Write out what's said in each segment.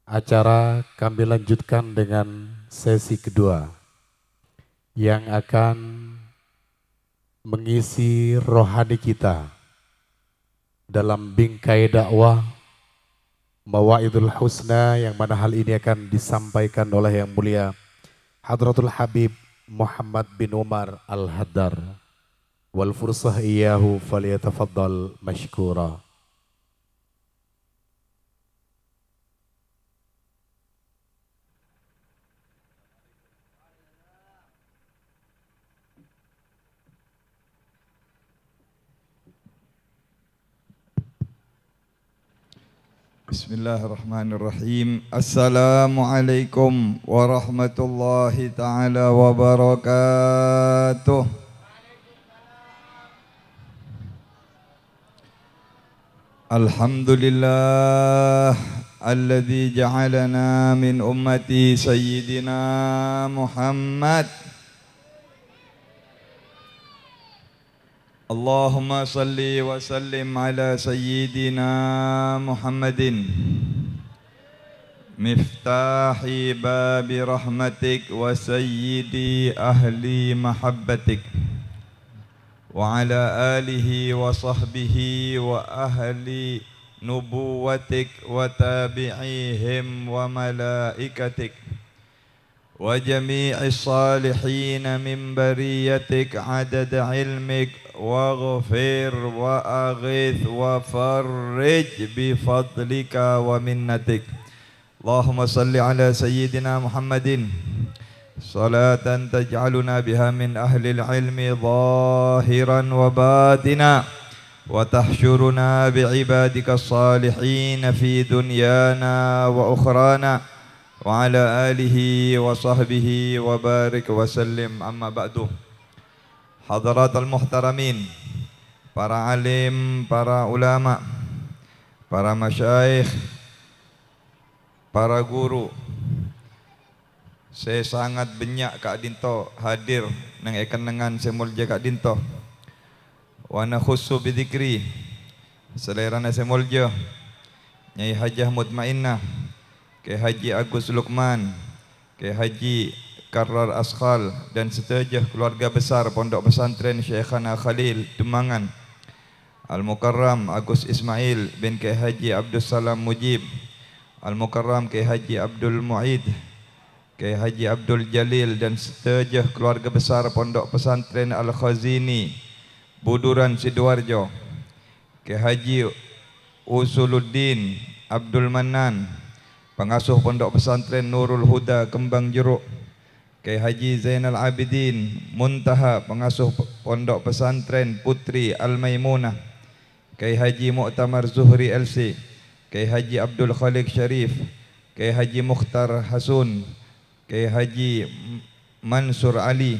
Acara kami lanjutkan dengan sesi kedua yang akan mengisi rohani kita dalam bingkai dakwah Mawaidul Husna, yang mana hal ini akan disampaikan oleh yang mulia Hadratul Habib Muhammad bin Umar Al-Haddar. Wal fursah iyahu falyatafaddal mashkura. Bismillahirrahmanirrahim. Assalamualaikum warahmatullahi ta'ala wabarakatuh. Alhamdulillah alladzi ja'alana min ummati sayyidina Muhammad. Allahumma salli wa sallim ala sayyidina Muhammadin miftahi babi rahmatik wa sayyidi ahli mahabbatik wa ala alihi wa sahbihi wa ahli nubuwatik wa tabi'ihim wa malaikatik wa jami'i salihin min bariyatik adad ilmik waghfir wa aghith wa farrij bifadlika wa minnatik. Allahumma salli ala sayyidina Muhammadin salatan taj'aluna biha min ahli al-ilmi zahiran wa batina wa tahsyuruna bi'ibadika as-salihin fi dunyana wa ukhrana wa ala alihi wa sahbihi wa barik wa sallim. Amma ba'du. Hadaratul muhtaramin, para alim, para ulama, para masyayikh, para guru, saya sangat banyak Kak Dinto hadir nang ekenengan semulja Kak Dinto. Wa nakhussu bidzikri selerana semulja Nyai Hajah Mutmainnah, Kyai Haji Agus Lukman, Kyai Haji Karrar Askhal dan seterusnya keluarga besar Pondok Pesantren Syekhana Khalil Demangan, Al-Mukarram Agus Ismail bin Kyai Haji Abdul Salam Mujib, Al-Mukarram Kyai Haji Abdul Mu'id, Kyai Haji Abdul Jalil dan seterusnya keluarga besar Pondok Pesantren Al-Khazini Buduran Sidoarjo, Kyai Haji Usuluddin Abdul Manan, pengasuh Pondok Pesantren Nurul Huda Kembang Jeruk, Kyai Haji Zainal Abidin Muntaha, pengasuh Pondok Pesantren Putri Al-Maimunah, Kyai Haji Mu'tamar Zuhri LC, Kyai Haji Abdul Khaliq Syarif, Kyai Haji Mukhtar Hasun, Kyai Haji Mansur Ali,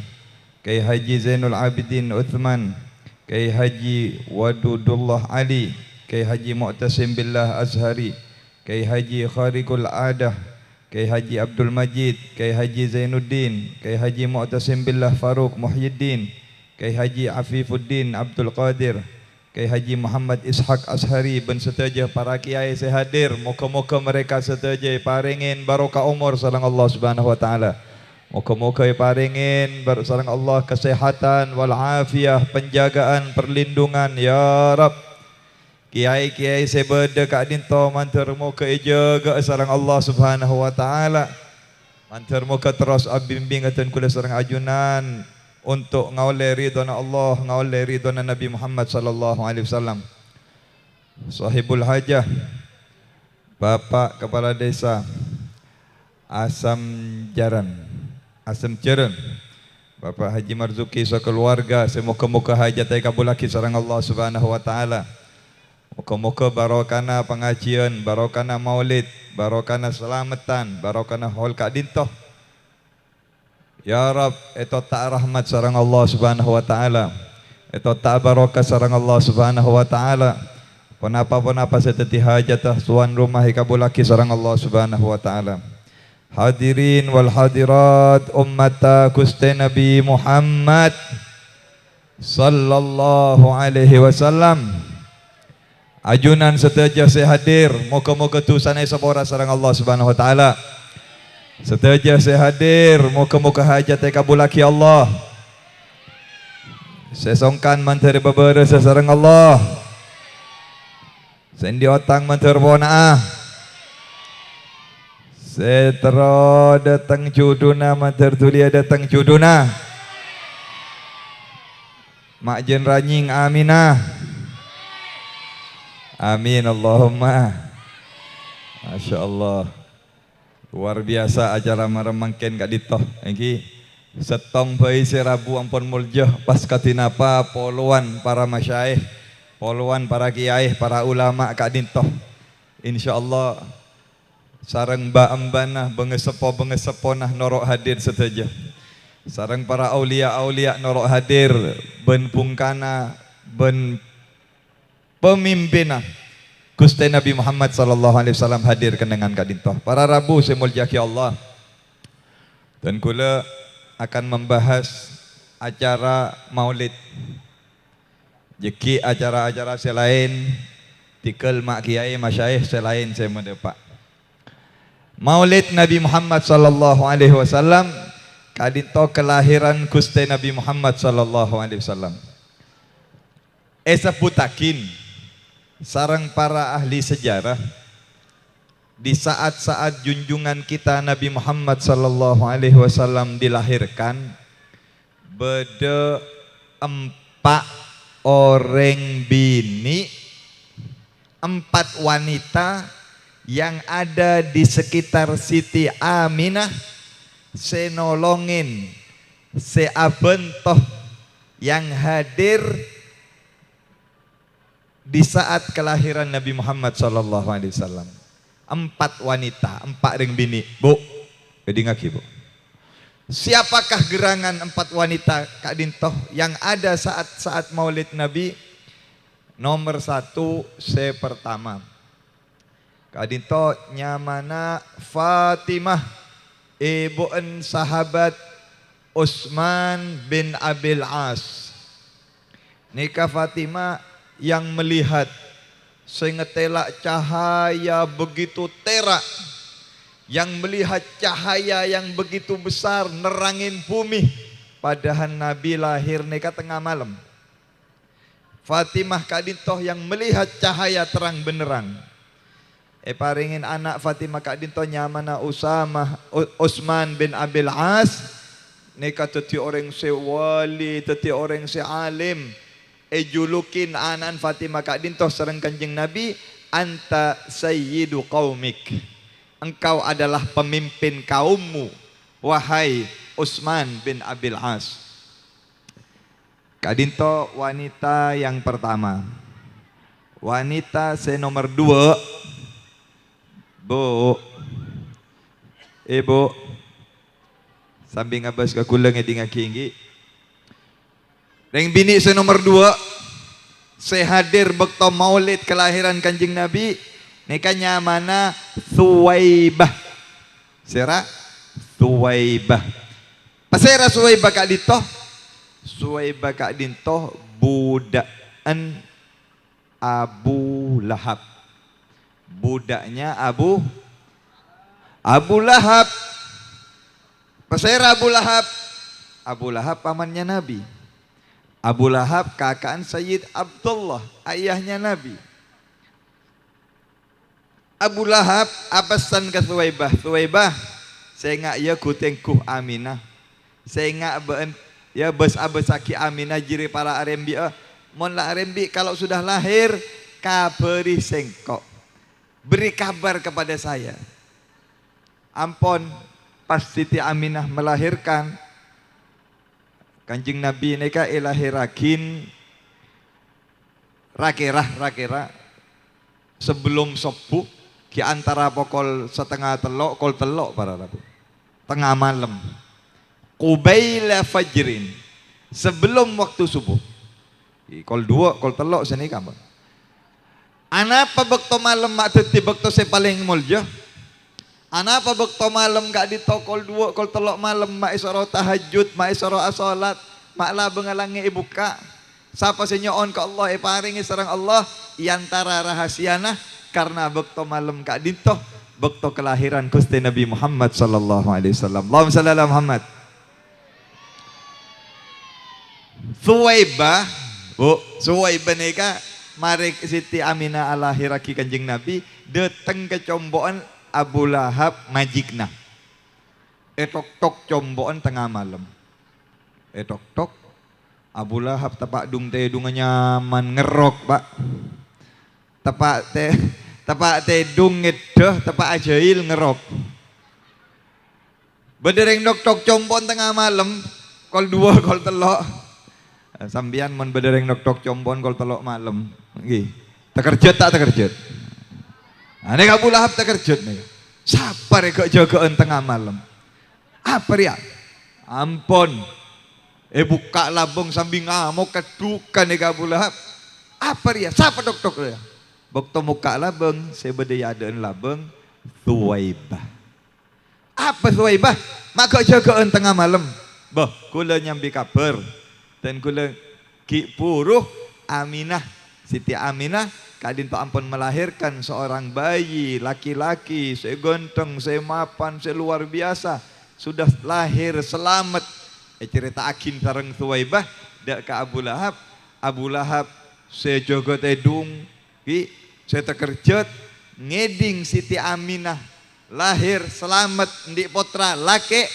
Kyai Haji Zainul Abidin Uthman, Kyai Haji Wadudullah Ali, Kyai Haji Mu'tasim Billah Azhari, Kyai Haji Khariqul Adah, Kyai Haji Abdul Majid, Kyai Haji Zainuddin, Kyai Haji Mu'tasim Billah Faruq Muhyiddin, Kyai Haji Afifuddin Abdul Qadir, Kyai Haji Muhammad Ishaq Ashari ben seterusnya para kiai saya hadir. Moga-moga mereka seterusnya paringin barokah umur sareng Allah Subhanahu wa taala. Moga-moga paringin sareng Allah kesehatan wal afiyah, penjagaan, perlindungan ya Rabb. Kiai-kiai sebeda Kak Dinto mantar muka jaga sareng Allah Subhanahu wa taala. Mantar muka terus abimbing atan kula sareng ajunan untuk ngaule ridhona Allah, ngaule ridhona Nabi Muhammad sallallahu alaihi wasallam. Sahibul hajah, Bapak Kepala Desa Asam Jaran, Bapak Haji Marzuki sekeluarga, semoga-moga hajat kabulaki sareng Allah Subhanahu wa taala. Moga-moga barokana pengajian, barokana maulid, barokana selamatan, barokana hol Kak Dinto. Ya Rab, itu tak rahmat sareng Allah Subhanahu wa taala. Itu tak barokah sareng Allah Subhanahu wa taala. Penapa-penapa seteti hajatah tuan rumah kabulaki sareng Allah Subhanahu wa taala. Hadirin wal hadirat ummata Gusti Nabi Muhammad sallallahu alaihi wasallam. Ajunan seteja saya hadir, moga-moga tu sanai sabora sareng Allah Subhanahu wa taala. Seteja saya hadir, moga-moga hajat kabulaki Allah. Saya songkan manteri babara sareng Allah. Sendi otang manter bona. Setro datang juduna manter tulia datang juduna. Mak jen ranying aminah. Amin Allahumma. Masya Allah. Luar biasa acara maremangken kak ditoh. Iki setong bayi serabu ampun muljah pas katinapa poluan para masyaikh, poluan para kiai, para ulama kak ditoh. Insyaallah sareng mbak-mbana bengesepo nah norok hadir seteja. Sareng para aulia norok hadir ben pungkana ben pemimpinah Gusti Nabi Muhammad sallallahu alaihi wasallam hadir kenangan kadintoh. Para Rabu semuljaki Allah. Dan kula akan membahas acara Maulid. Jeki acara-acara selain tikel mak kiai masyaikh selain saya mendepak. Maulid Nabi Muhammad sallallahu alaihi wasallam kadintoh kelahiran Gusti Nabi Muhammad sallallahu alaihi wasallam. Esa putakin sarang para ahli sejarah di saat-saat junjungan kita Nabi Muhammad sallallahu alaihi wasallam dilahirkan bede 4 orang bini 4 wanita yang ada di sekitar Siti Aminah senolongin seabentoh yang hadir di saat kelahiran Nabi Muhammad sallallahu alaihi wasallam. 4 wanita, 4 ring bini. Bu, jadi ngaki bu. Siapakah gerangan 4 wanita Kak Dintoh yang ada saat-saat Maulid Nabi? Nomor 1 saya pertama. Kak Dintoh nyamana Fatimah, ibuan sahabat Utsman bin Abil As. Nikah Fatimah yang melihat sengetela cahaya begitu terak, yang melihat cahaya yang begitu besar nerangin bumi, padahal Nabi lahir nikah tengah malam. Fatimah kadintoh yang melihat cahaya terang benerang. Paringin anak Fatimah kadintoh nyamana Utsman bin Abil As nikah teti orang sewali, teti orang sealim. Julukin anan Fatimah Kak Dintoh sareng Kanjeng Nabi, anta sayyidu qaumik. Engkau adalah pemimpin kaummu, wahai Utsman bin Abil As. Kak Dintoh wanita yang pertama. Wanita nomor 2. Bu. Ibu. Sambil ngabas ka kula ngedi ngakinggi. Yang bini saya nomor 2, saya hadir bekto Maulid kelahiran Kanjeng Nabi, nikahnya mana Thuwaibah. Sera Thuwaibah. Pasera Thuwaibah Kak Dintoh. Thuwaibah Kak Dintoh budakan Abu Lahab. Budaknya Abu Lahab. Pasera Abu Lahab. Abu Lahab pamannya Nabi. Abu Lahab kakaan Sayyid Abdullah, ayahnya Nabi. Abu Lahab abasan ke Thuwaibah. Thuwaibah, saya ngak ya kutengkuh Aminah. Saya ngak ben ya bes abesaki Aminah jiri para arembi. Mon la arembi kalau sudah lahir kaberi sengkok. Beri kabar kepada saya. Ampun, pas Siti Aminah melahirkan Kanjeng Nabi neka ilahirakin rakira sebelum subuh ki antara pukul 2:30 kol telok para Rabu. Tengah malam. Qubaila fajrin. Sebelum waktu subuh. Kol 2 kol telok sini kamu. Ana pa bekto malam mak teti bekto se paling mulya. Ana apa bekto malam gak ditokol 2 kol telok malam mak isoro tahajud, mak isoro asolat, mak la bengalangi ibu ka. Sapa sing nyoon ke Allah paringi sareng Allah iantara rahasiana karena bekto malam Kak Dinto bekto kelahiran Gusti Nabi Muhammad sallallahu alaihi wasallam. Allahumma shalli ala Muhammad. Suwaibah, Suwaibah nika mari Siti Aminah alahiraki Kanjeng Nabi dateng ke comboan Abu Lahab majikna. Tok comboan tengah malam. Tok Abu Lahab tapak dung teh dunga nyaman ngerok, Pak. Tapak teh dung ngedeh tapak ajail ngerok. Bedereng tok comboan tengah malam, kol dua kol telok. Sambian mun bedereng tok combon kol telok malam. Nggih. Tekerjet tak tekerjet. Nek Abu Lahab tekerjet nih. Sabar kok jagaan tengah malam. Apa ya? Ampun. Buka labung sambil ngamuk kedukan nek Abu Lahab. Apa ya? Siapa tok ya? Bokto muka labung, sebede adaan labung Suwaibah. Apa Suwaibah? Maka jagaan tengah malam. Bah, kula nyambi kabar. Dan kula ki puruh Aminah, Siti Aminah kadin Pak ampun melahirkan seorang bayi laki-laki, saya ganteng, saya mapan, saya luar biasa, sudah lahir selamat. Cerita akin sareng Suwaibah dak ke Abu Lahab. Abu Lahab saya jogot edung, ki saya tekerjet ngeding Siti Aminah lahir selamat di potra laki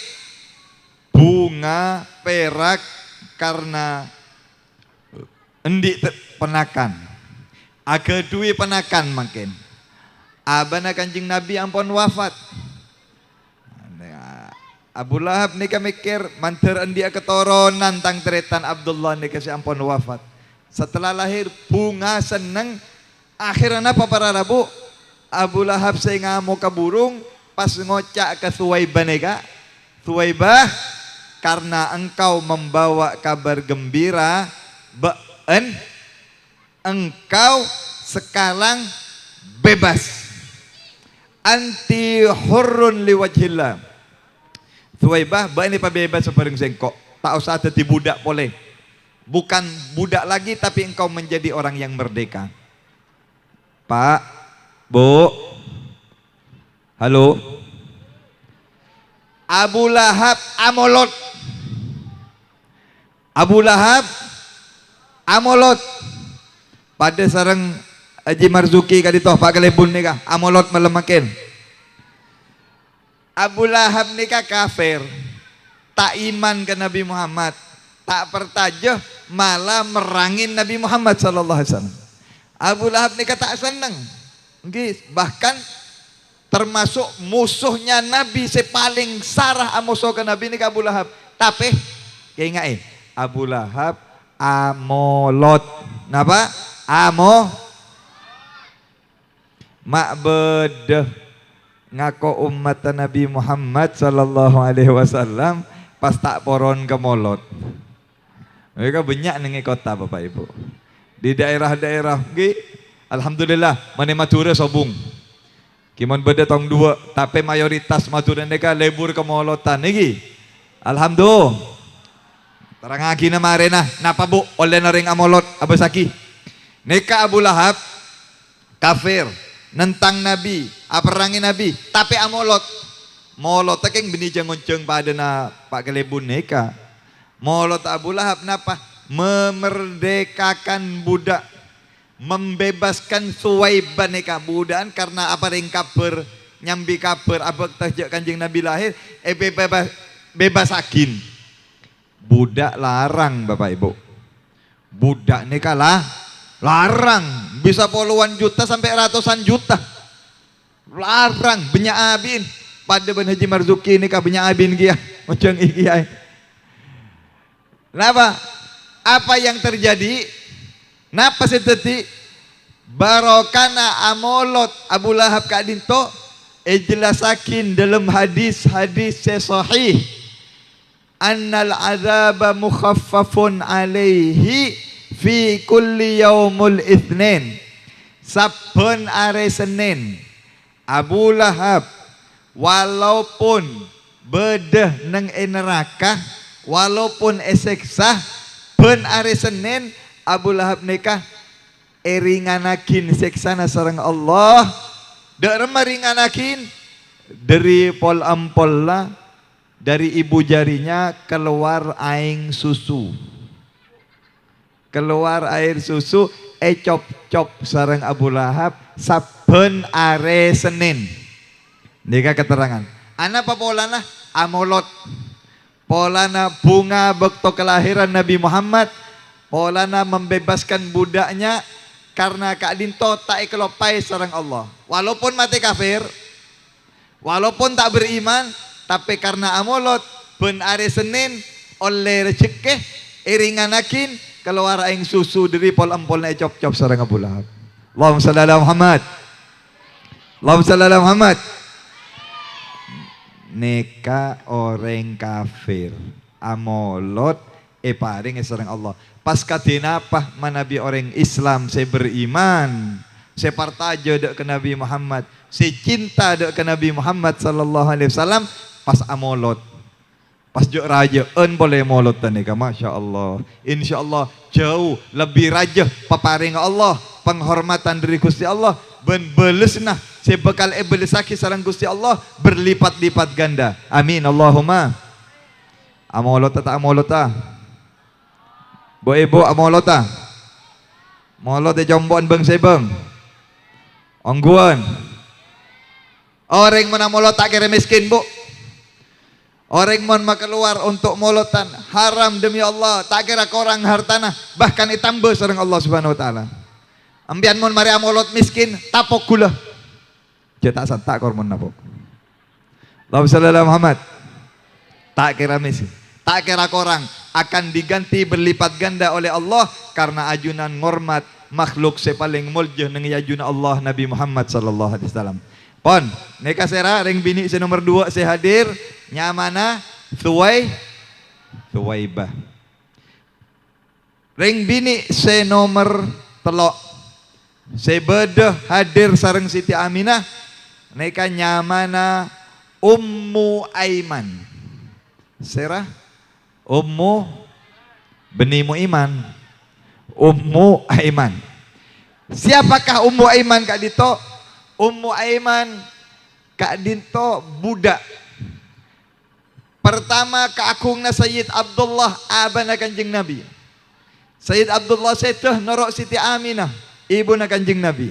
bunga perak karena endi penakan aga duwe penakan makin abana Kanjeng Nabi ampun wafat. Abu Lahab nika mikir manter endi ketoronan tang tretan Abdullah nika si ampun wafat. Setelah lahir bunga seneng akhirnya apa para rabu Abu Lahab saya ngamuk ke burung pas ngocak ke Suwaibah nika, Suwaibah karena engkau membawa kabar gembira, engkau sekarang bebas. Anti hurrun liwajhillah. Suwaibah, ini pabebas sebareng sengkok. Tak usah jadi budak boleh. Bukan budak lagi tapi engkau menjadi orang yang merdeka. Pak, Bu. Halo. Abu Lahab amolot. Abu Lahab amolot pada sareng Haji Marzuki kadito Pak Kelebun nika amolot melemakin. Abu Lahab nika kafir, tak iman ke Nabi Muhammad, tak pertajah malah merangin Nabi Muhammad sallallahu alaihi wasallam. Abu Lahab nika tak seneng. Nggih, bahkan termasuk musuhnya Nabi sepaling sarah musuh ke Nabi nika Abu Lahab. Tapi kayak Abu Lahab amolot. Napa? Mak bedeh ngako umat Nabi Muhammad sallallahu alaihi wasallam pas tak poron ke molot. Mereka banyak nengi kota Bapak Ibu. Di daerah-daerah nggih alhamdulillah mane Madura sobung. Kimon beda tong dua tapi mayoritas Madura neka lebur ke molotan niki. Alhamdulillah. Terangagi na marena, napa bu, oleh naring amolot, abasaki. Neka Abu Lahab, kafir, nentang Nabi, aperangi Nabi, tapi amolot. Molot taking binijang ngonceng pada na Pak Kelebun neka. Molot Abu Lahab napa? Memerdekakan budak, membebaskan Suwaibah neka budak karena apa ring kabar, nyambi kabar, abak tajak Kanjeng Nabi lahir, bebas akin. Budak larang Bapak Ibu. Budak ini kalah larang. Bisa puluhan juta sampai ratusan juta. Larang banyak abin. Pada Ben Haji Marzuki ini banyak abin kia. Macam iki ay. Kenapa? Apa yang terjadi? Napa seteti? Barokana amolot Abu Lahab kadinto ijlasakin dalam hadis sahih. Annal azaba mukhaffafun alaihi fi kulli yaumul itsnin. Saben are Senin Abu Lahab walaupun bedeh neng neraka walaupun eseksa ben are Senin Abu Lahab nikah ringanakin seksana sareng Allah. Dek remah ringanakin dari pol ampol lah, dari ibu jarinya keluar aing susu. Keluar air susu, cop-cop sareng Abu Lahab saben are Senin. Nika keterangan. Ana apa polana? Amolot. Polana bunga bekto kelahiran Nabi Muhammad. Polana membebaskan budaknya karena Kak Dinto takikelopai sareng Allah. Walaupun mati kafir, walaupun tak beriman, tapi karena amolot ben are Senin oleh rezeki iringanakin keluar aing susu dari pol empolna cop-cop sareng Abu Lahab. Allahumma shalli ala Muhammad. Allahumma shalli ala Muhammad. Neka orang kafir amolot paring sareng Allah. Pas kadina apa manabi orang Islam saya beriman, saya partajo dek ke Nabi Muhammad, saya cinta dek ke Nabi Muhammad sallallahu alaihi wasallam pas amolot. Pas jok raja boleh molot tanika, masya Allah. Insya Allah jauh lebih raja paparing Allah, penghormatan dari Gusti Allah, ben belesnah saya bekal belesaki sareng Gusti Allah berlipat-lipat ganda. Amin Allahumma. Amolot ta amolot ta. Bo ibu amolot ta. Molot de jombon beng sebeng. Ongguan. Orang mana molot tak kira miskin, Bu. Orang mon keluar untuk molotan haram demi Allah, tak kira korang hartana, bahkan ditambah sareng Allah Subhanahu wa taala. Ambian mon mari amolot miskin tapok gula. Cetak santak kormon napok. Allahumma shalli ala Muhammad. Tak kira miskin, tak kira korang akan diganti berlipat ganda oleh Allah karena ajunan ngormat makhluk sepaling muljah nang ajuna Allah Nabi Muhammad sallallahu alaihi wasallam. Pon, neka sera ring bini se nomor 2 se hadir nyamana Thuwaibah. Ring bini se nomor 3 se bedah hadir sareng Siti Aminah neka nyamana Ummu Aiman. Sera Ummu benimu iman. Ummu Aiman. Siapakah Ummu Aiman Kak Dito? Ummu Aiman Kak Dinto budak pertama keakungna Sayyid Abdullah abana Kanjeng Nabi. Sayyid Abdullah seteh norok Siti Aminah ibuna Kanjeng Nabi.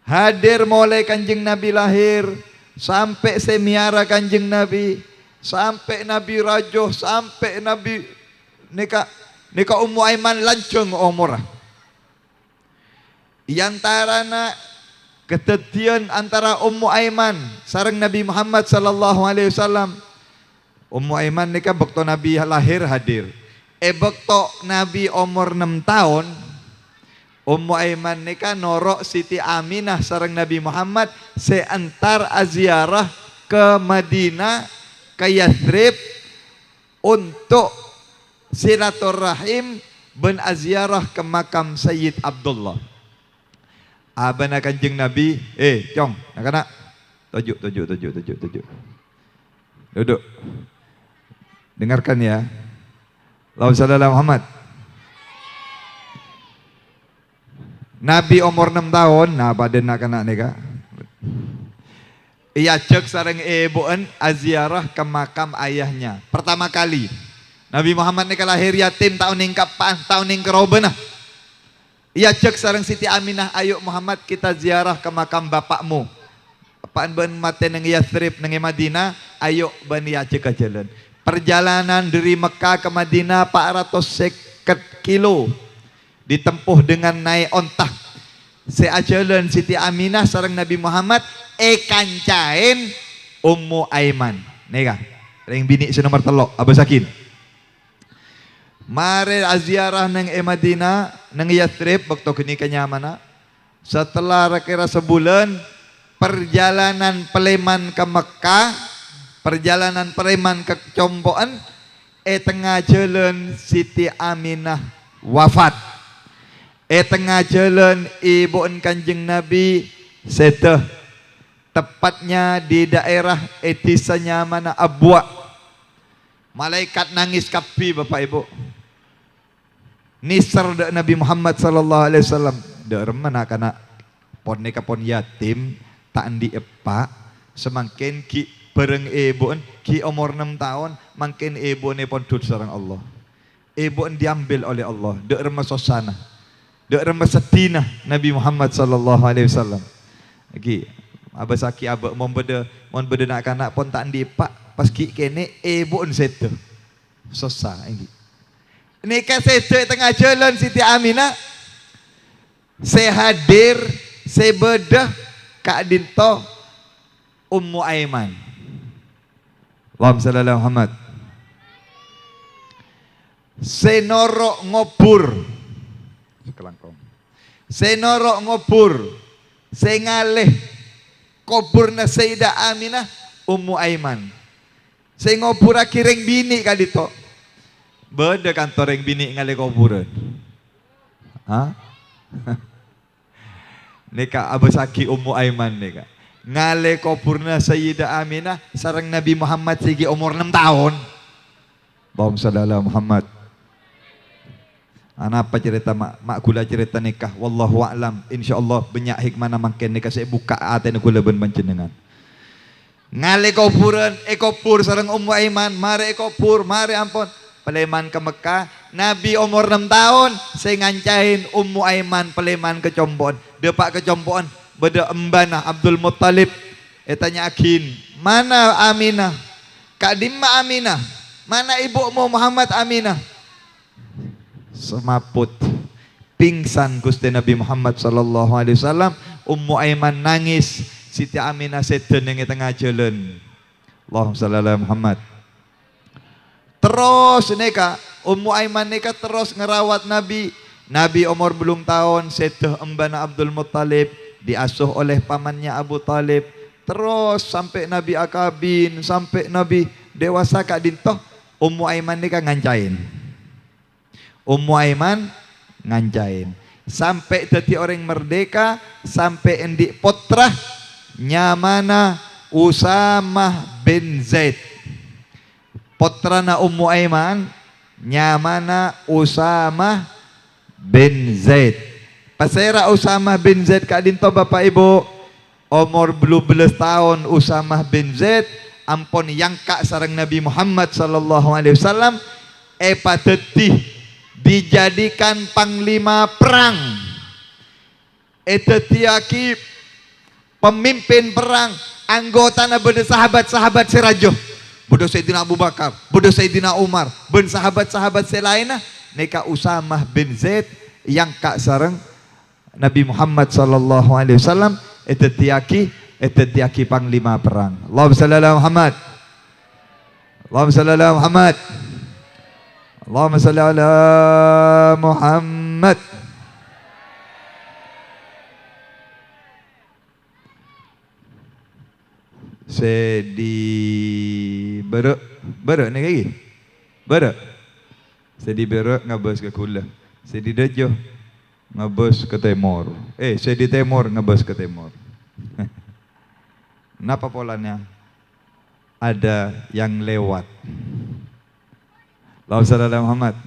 Hadir mulai Kanjeng Nabi lahir sampai semiara Kanjeng Nabi, sampai Nabi rajoh, sampai Nabi nika Ummu Aiman lancung umurah. Yantarana ketetian antara Ummu Aiman sareng Nabi Muhammad sallallahu alaihi wasallam. Ummu Aiman nika bekto Nabi lahir hadir. Bekto Nabi umur 6 tahun, Ummu Aiman nika norok Siti Aminah sareng Nabi Muhammad seantar aziarah ke Madinah ke Yathrib untuk silaturahim ben aziarah ke makam Sayyid Abdullah. Abana Kanjeng Nabi, Cong, nak tujuk. Duduk. Dengarkan ya. Allahumma shalli ala Muhammad. Nabi umur 6 tahun, nah pada nak nika. Ia cek sareng ibuan aziarah ke makam ayahnya. Pertama kali Nabi Muhammad nika lahir yatim tahun ning kapan, tahun ning kerobena. Ia cek sareng Siti Aminah, ayo Muhammad kita ziarah ke makam bapakmu. Apaan ben mate nang Yathrib nang Madinah, ayo ben ia cek ke jalan. Perjalanan dari Mekah ke Madinah 450 kilo ditempuh dengan naik ontah. Seajalan Siti Aminah sareng Nabi Muhammad kancain Ummu Aiman. Nika, ring bini nomor 3 Abu Sakin. Mare aziarah nang Madinah nang Yathrib waktu kini kenyamana. Setelah kira sebulan perjalanan Peleman ke Mekah, perjalanan Peleman ke Compoan, tengah jalan Siti Aminah wafat. Tengah jalan ibu Kanjeng Nabi seteh tepatnya di daerah etisanya mana Abwa. Malaikat nangis kapi Bapak Ibu. nisar dak Nabi Muhammad sallallahu alaihi wasallam dak remana kana pon neka pon yatim tak andi epak semakin ki bareng ebon ki umur 6 tahun makin ebone pon dud sareng Allah. Ebon diambil oleh Allah dak remah sosana dak remah sedina Nabi Muhammad sallallahu alaihi wasallam. Lagi abasaki abak mon beda nak kanak pon tak andi epak pas ki kene ebon setu. Sosa ini. Nikah sedek tengah jalan Siti Aminah. Saya hadir, saya bedah Kak Dinto Ummu Aiman. Allahumma salli ala Muhammad. Saya norok ngobur. Sekelangkong. Saya norok ngobur. Saya ngalih kuburna Sayyidah Aminah Ummu Aiman. Saya ngobur akhirnya bini Kak Dinto. Beda kantor yang bini ngalih kuburan. Hah? Nika abasaki Ummu Aiman nika. Ngalih kuburna Sayyidah Aminah sareng Nabi Muhammad sigi umur 6 tahun. Allahumma shalli ala Muhammad. Apa cerita mak gula cerita nikah wallahu a'lam. Insyaallah banyak hikmah makin nikah saya buka atene kula ben panjenengan. Ngalih kuburan kubur sareng Ummu Aiman, mari kubur, mari ampun. Peleman ke Mekah, Nabi umur 6 tahun, saya ngancain Ummu Aiman peleman ke Combon. Depak ke Combon, beda embana Abdul Muttalib. Tanya akin, mana Aminah? Kak Dimma Aminah, mana ibumu Muhammad Aminah? Semaput, pingsan Gusti Nabi Muhammad sallallahu alaihi wasallam. Ummu Aiman nangis, Siti Aminah seden yang tengah jalan. Allahumma shalli ala Muhammad. Terus neka Ummu Aiman neka terus ngerawat Nabi. Nabi umur belum tahun setuh embana Abdul Muttalib diasuh oleh pamannya Abu Talib. Terus sampai Nabi akabin, sampai Nabi dewasa Kak Dintoh, Ummu Aiman neka ngancain. Ummu Aiman ngancain. Sampai jadi orang merdeka, sampai endik potrah nyamana Usamah bin Zaid. Potrana Ummu Aiman nyamana Usamah bin Zaid. Pasera Usamah bin Zaid Kak Dinto Bapak Ibu umur belum belas tahun Usamah bin Zaid ampun yang kak sareng Nabi Muhammad sallallahu alaihi wasallam padetih dijadikan panglima perang. Etetiaki pemimpin perang anggota beda sahabat-sahabat serajo. Bodoh Sayyidina Abu Bakar, bodoh Sayyidina Umar, ben sahabat-sahabat selainnya neka Usamah bin Zaid yang kak sareng Nabi Muhammad sallallahu alaihi wasallam etetiaki panglima perang. Allahumma shalli ala Muhammad. Allahumma shalli ala Muhammad. Allahumma shalli ala Muhammad. Sedi berek ni lagi. Berek. Sedi berek ngabas ke kula. Sedi dejo ngabas ke timur. Sedi timur ngabas ke timur. Napa polanya? Ada yang lewat. Allahumma shalli ala Muhammad.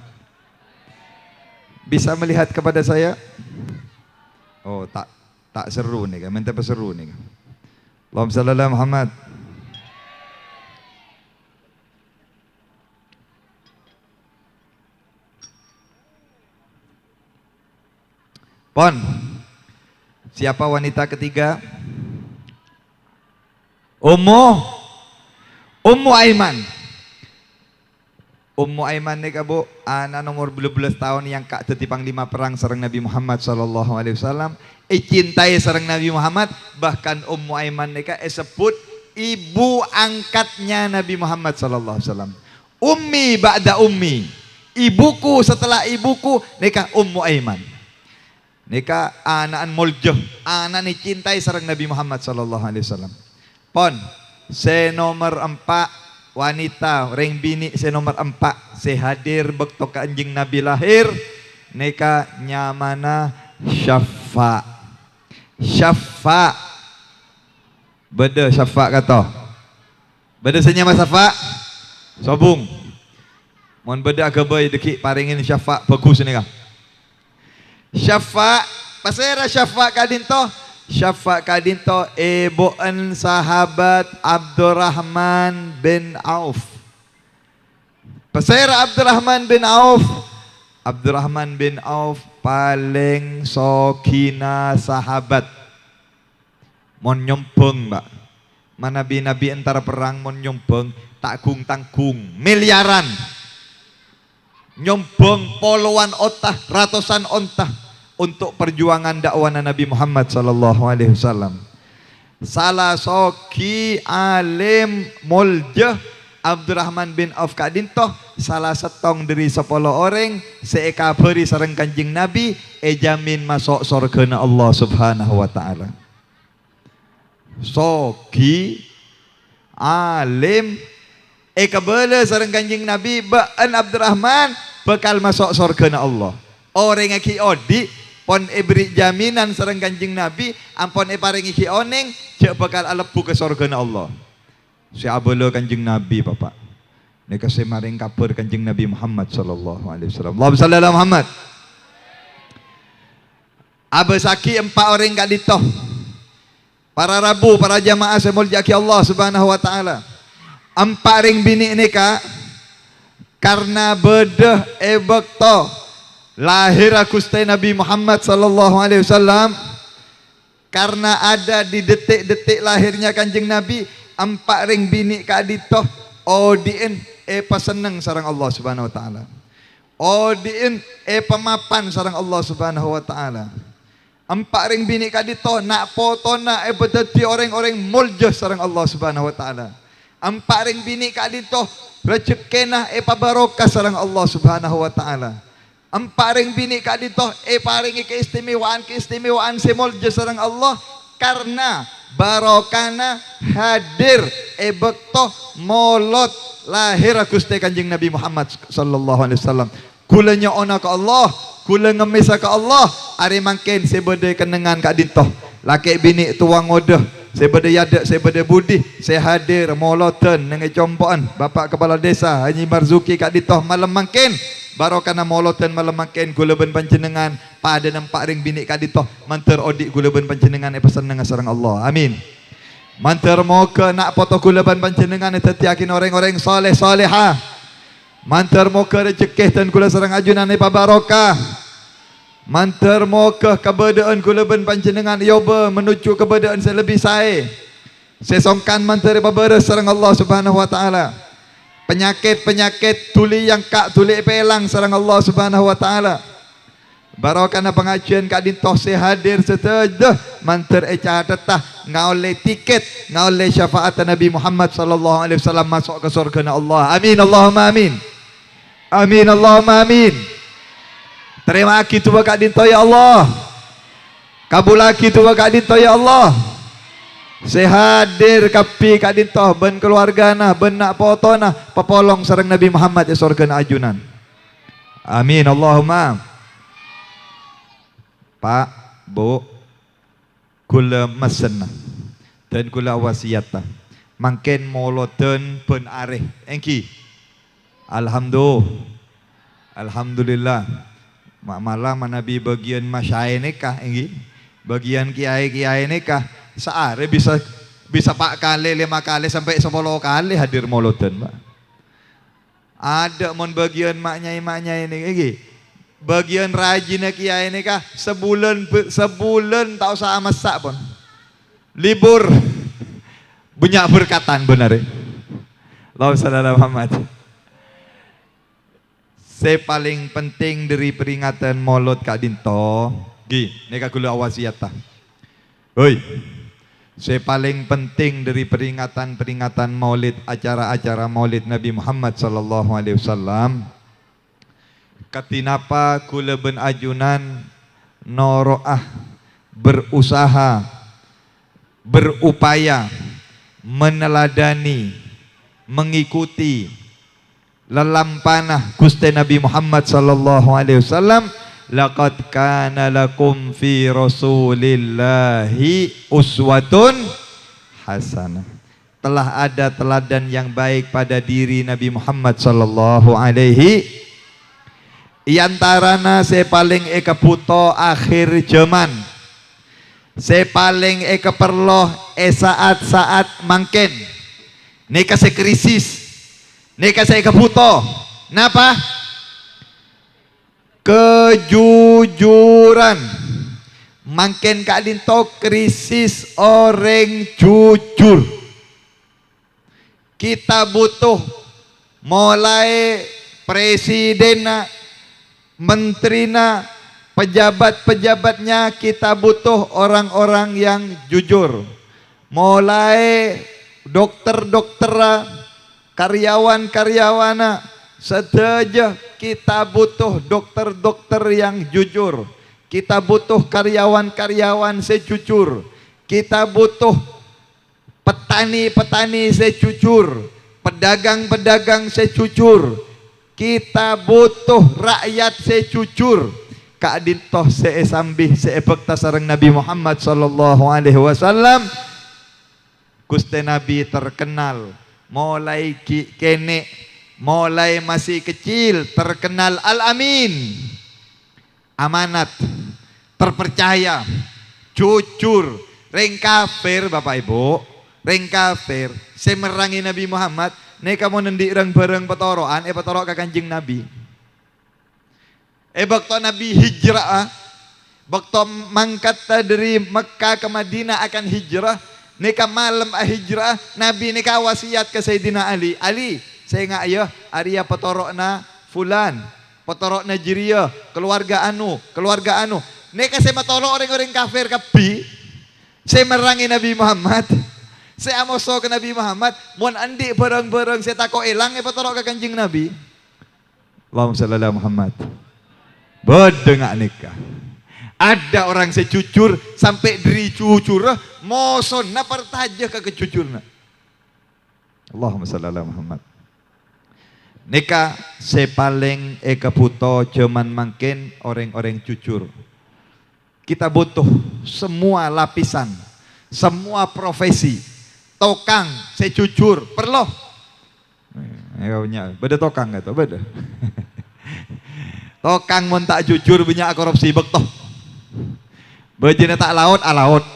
Bisa melihat kepada saya? Oh, tak seru nih kan. Minta peseru nih kan. Allahumma shalli ala Muhammad. Pon, siapa wanita ketiga? Ummu Aiman. Ummu Aiman ni kabu anak nomor 12 tahun yang kak teti panglima perang sareng Nabi Muhammad sallallahu alaihi wasallam. Cintai sareng Nabi Muhammad, bahkan Ummu Aiman ni kak sebut ibu angkatnya Nabi Muhammad sallallahu alaihi wasallam. Ummi ba'da ummi. Ibuku setelah ibuku nika Ummu Aiman. Nika anaan muljoh, anak ni cintai sareng Nabi Muhammad sallallahu alaihi wasallam. Pon, se nomor 4 wanita ring bini se nomor 4 se hadir bekto ka anjing Nabi lahir nika nyamana Syafa. Syafa. Beda Syafa kata. Beda senyama Syafa. Sobung. Mon beda agaba deki paringin Syafa bagus nika. Syafa' pasera syafa' kadinto. Syafa' kadinto ibuan sahabat Abdurrahman bin Auf. Pasera Abdurrahman bin Auf. Abdurrahman bin Auf paling sokina sahabat. Mon nyompeng, Mbak. Mana nabi antara perang mon nyompeng tak gung tanggung miliaran. Nyompeng poluan otah, ratusan ontah untuk perjuangan dakwah Nabi Muhammad sallallahu alaihi wasallam. Salah soki alim muljah Abdurrahman bin Auf kadintoh salah setong dari 10 orang seeka beri sareng Kanjeng Nabi jamin masuk surga Allah Subhanahu wa taala. Soki alim kabele sareng Kanjeng Nabi ba'an Abdurrahman bekal masuk surga Allah. Orang yang kiodi pon beri jaminan sareng Kanjeng Nabi ampun paringi ki oneng cek bakal alepu ke surga Allah. Si abelo Kanjeng Nabi Bapak. Nek semaring kabar Kanjeng Nabi Muhammad sallallahu alaihi wasallam. Allahumma shalli ala Muhammad. Abesaki 4 orang kadito. Para rabu, para jamaah semuljaki Allah Subhanahu wa taala. 4 ring bini nika karena bedah bekto lahir Gusti Nabi Muhammad sallallahu alaihi wasallam, karena ada di detik-detik lahirnya Kanjeng Nabi 4 ring bini kadito odien paseneng sareng Allah Subhanahu wa taala. Odien pemapan sareng Allah Subhanahu wa taala. 4 ring bini kadito nak potona bedeti orang-orang muljah sareng Allah Subhanahu wa taala. 4 ring bini kadito rezekena pabarokah sareng Allah Subhanahu wa taala. 4 ring bini kadito paringi keistimewaan semuljah sareng Allah karena barokana hadir bekto molot lahir Gusti Kanjeng Nabi Muhammad sallallahu alaihi wasallam. Kula nyoona ka Allah, kula ngemisa ka Allah, ari mangken sebede kenengan ka dintoh. Laki bini tuang ngodah, sebede yadak, sebede budi, saya hadir moloten nang compoan Bapak Kepala Desa Haji Marzuki ka dintoh malam mangken. Barokana moloten malam mangken kula ben panjenengan pada 4 ring bini ka dintoh manter odik kula ben panjenengan peseneng sareng Allah. Amin. Manter moga nak foto kula ban panjenengan tetiakin orang-orang soleh soleha. Manter moga rezeki dan kula sareng ajunan barokah. Manter moga kebedaan kula ban panjenengan yoba menuju kebedaan selebih sae. Sesongkan manter baberes sareng Allah Subhanahu wa taala. Penyakit-penyakit tuli yang kak tuli pelang sareng Allah Subhanahu wa taala. Barokana pengajian kak dintoh hadir setelah manter catatah ngaole tiket ngaole syafaat Nabi Muhammad sallallahu alaihi wasallam masuk ke surga Allah. Amin Allahumma amin. Amin Allahumma amin. Terima kasih tu kak dintoh ya Allah. Kabulaki tu kak dintoh ya Allah. Sehadir kapi kak dintoh ben keluargana ben nak potona pepolong sareng Nabi Muhammad ya surga ajunan. Amin Allahumma. Pak, Bu, kula mesen dan kula wasiat mangken moloten pen areh engki. Alhamdulillah. Malam Nabi bagian masyai nikah engki. Bagian kiai-kiai nikah seare bisa Pak kali 5 kali sampai 10 kali hadir moloten, Pak. Ada mon bagian maknyai ini engki. Bagian rajin kiai ini kah sebulan tak usah masak pun libur banyak berkatan benar. Allahumma shalli ala Muhammad. Saya paling penting dari peringatan Maulud Kak Dinto gi neka kula wasiat ta. Hoi. Saya paling penting dari peringatan Maulid, acara-acara Maulid Nabi Muhammad sallallahu alaihi wasallam. Katinapa kula ben ajunan noroah berusaha berupaya meneladani mengikuti lelampanah Gusti Nabi Muhammad sallallahu alaihi wasallam. Laqad kana lakum fi rasulillahi uswatun hasanah. Telah ada teladan yang baik pada diri Nabi Muhammad sallallahu alaihi. Iantarana saya paling buto akhir zaman. Saya paling perloh saat-saat mangken. Nika saya krisis. Nika saya buto. Napa? Kejujuran. Mangken Kak Dinto krisis orang jujur. Kita butuh mulai presiden, menterina, pejabat-pejabatnya, kita butuh orang-orang yang jujur. Mulai dokter-dokter, karyawan-karyawana, sedaja kita butuh dokter-dokter yang jujur. Kita butuh karyawan-karyawan sejujur. Kita butuh petani-petani sejujur. Pedagang-pedagang sejujur. Kita butuh rakyat sejujur. Kak Dintoh seesambih seebekta sareng Nabi Muhammad sallallahu alaihi wasallam. Gusti Nabi terkenal mulai kene, mulai masih kecil terkenal Al-Amin. Amanat, terpercaya, jujur, reng kafir Bapak Ibu, reng kafir, semerangi Nabi Muhammad, nek kamu nendik reng bareng petoroan, petorok ke Kanjeng Nabi. Bakto Nabi hijrah, bakto mangkat dari Mekah ke Madinah akan hijrah, neka malam hijrah, Nabi neka wasiat ke Sayyidina Ali, Ali, saya nggak ya, Arya petorokna fulan, petorok Nigeria, keluarga anu. Neka saya matolok orang-orang kafir kepi. Saya merangi Nabi Muhammad. Saya amoso ke Nabi Muhammad. Mohon andi bareng-bareng saya takut elang petorok ke Kanjeng Nabi. Allahumma shalli ala Muhammad. Bedengak nikah. Ada orang sejujur sampai diri jujur, moson na pertaja ke kejujurna. Allahumma shalli ala Muhammad. Nika saya paling butuh zaman mangkin orang-orang jujur. Kita butuh semua lapisan, semua profesi. Tokang, saya jujur, perlu. Beda tokang gak tuh, beda. Tokang mun tak jujur banyak korupsi bektoh. Bejina tak laut, alaut.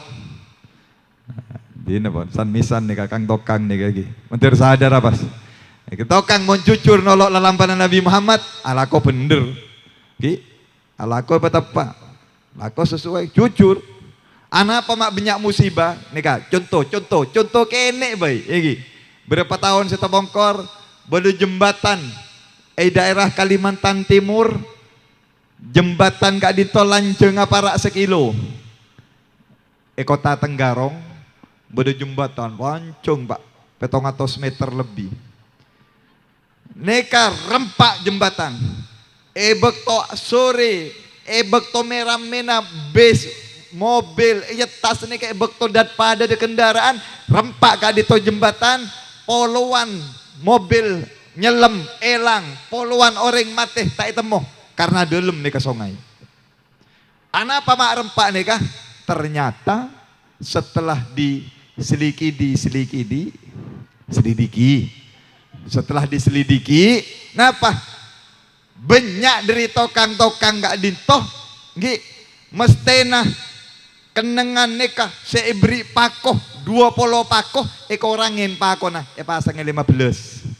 Dina pun, san misan nih kakang tokang nih lagi. Mentir sadar apa? Tokang mau jujur nolok lalampanan Nabi Muhammad, alako bener. Alako apa tepat? Alako sesuai, jujur. Anak apa mak banyak musibah? Nika, contoh kenek baik. Berapa tahun saya bongkor, beda jembatan. Daerah Kalimantan Timur, jembatan Kak Dinto lanceng aparak sekilo. Kota Tenggarong, beda jembatan, lanceng Pak, 700 meter lebih. Neka rempak jembatan. Bekto sore, bekto merah mena bus mobil, tas neka bekto dat pada de kendaraan, rempak Kak Dinto jembatan, poluan mobil nyelam, elang, poluan orang mati tak temu karena dalam neka sungai. Anak apa mak rempak neka? Ternyata setelah setelah diselidiki, napa? Banyak dari tokang-tokang Kak Dinto, mestena kenengan neka seibri pakoh 20 pakoh, orangin pakoh nah, pasangnya 15.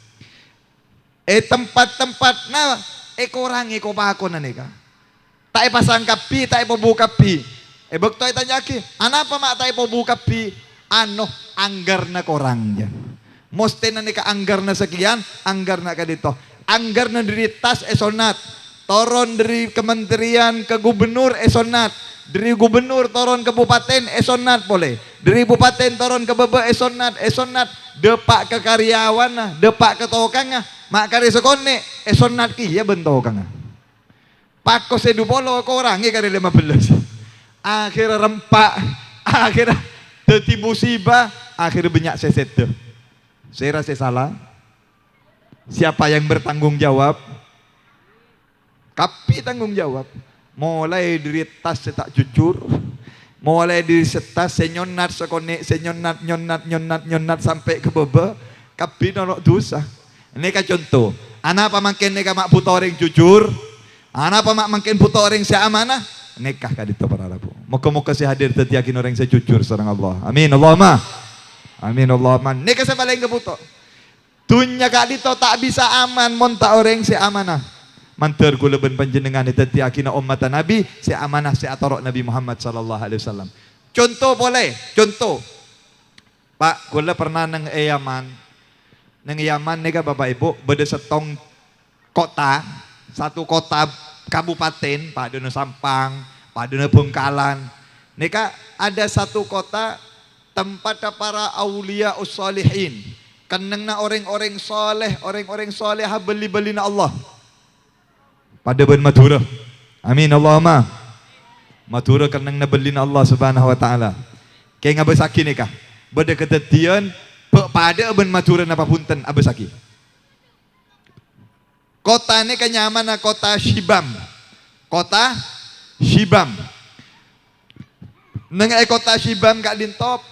Tempat-tempat nah, orang pakoh nah neka. Tak pasang kapi, tak buka kapi. Bekto tanya ki, apa mak tak buka kapi? Ano anggarna korangnya. Mostena nika anggarna sekian, anggarna Kak Dinto. Anggarna dari tas esonat, toron dari kementerian ke gubernur esonat, dari gubernur toron ke bupaten esonat boleh, dari bupaten toron ke bebe esonat, depak ke karyawan, depak ke tokang, mak kari sekone esonat ki ya bentokang. Pako sedu polo ko orangi kari 15. Akhirnya rempak, akhirnya teti musibah, akhirnya banyak seset tuh. Saya rasa salah. Siapa yang bertanggung jawab? Kapi tanggung jawab. Mulai dari tas tak jujur, mulai dari setas senyonat sekone, senyonat sampai ke bebe. Kapi nolok dosa. Ini kan contoh. Anak apa makin neka mak buta orang jujur, Apa mak makin puto orang si amanah? Nikah kadito para rabu. Moga-moga si hadir tadi yakin orang saya jujur sareng Allah. Amin Allahumma. Amin Allahumma. Nikah saya paling keputo. Dunya kadito tak bisa aman mon tak orang si amanah. Manter kula ben panjenengan tadi yakin umat Nabi si amanah si atorok Nabi Muhammad sallallahu alaihi wasallam. Contoh boleh, contoh. Pak, kula pernah nang Yaman. Nang Yaman nih Bapak Ibu, beda setong kota, satu kota kabupaten, Pak Dono Sampang, Pak Dono Bengkalan. Nika ada satu kota tempat para aulia ussalihin. Kenengna orang-orang soleh, orang-orang soleh beli-belina Allah. Pada ben Madura. Amin Allahumma. Madura kenengna belina Allah Subhanahu wa taala. Kayak ngabesaki nika. Beda kedetian pada ben Madura napa punten abesaki. Kota ini kenyamanan kota Shibam. Kota Shibam. Neng kota Shibam kak dintop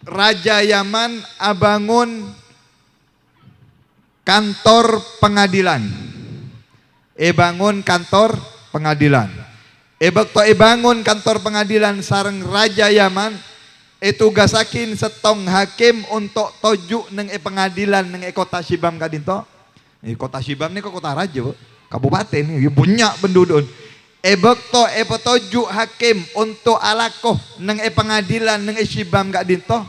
Raja Yaman abangun kantor pengadilan. Bangun kantor pengadilan. Bakto bangun kantor pengadilan sareng Raja Yaman tugasakin setong hakim untuk tojuk neng pengadilan neng kota Shibam kak dinto. Kota Shibam ini kota raja, kabupaten ini punya penduduk. Bakto tojuk hakim untuk alakoh neng pengadilan neng Shibam kak dinto.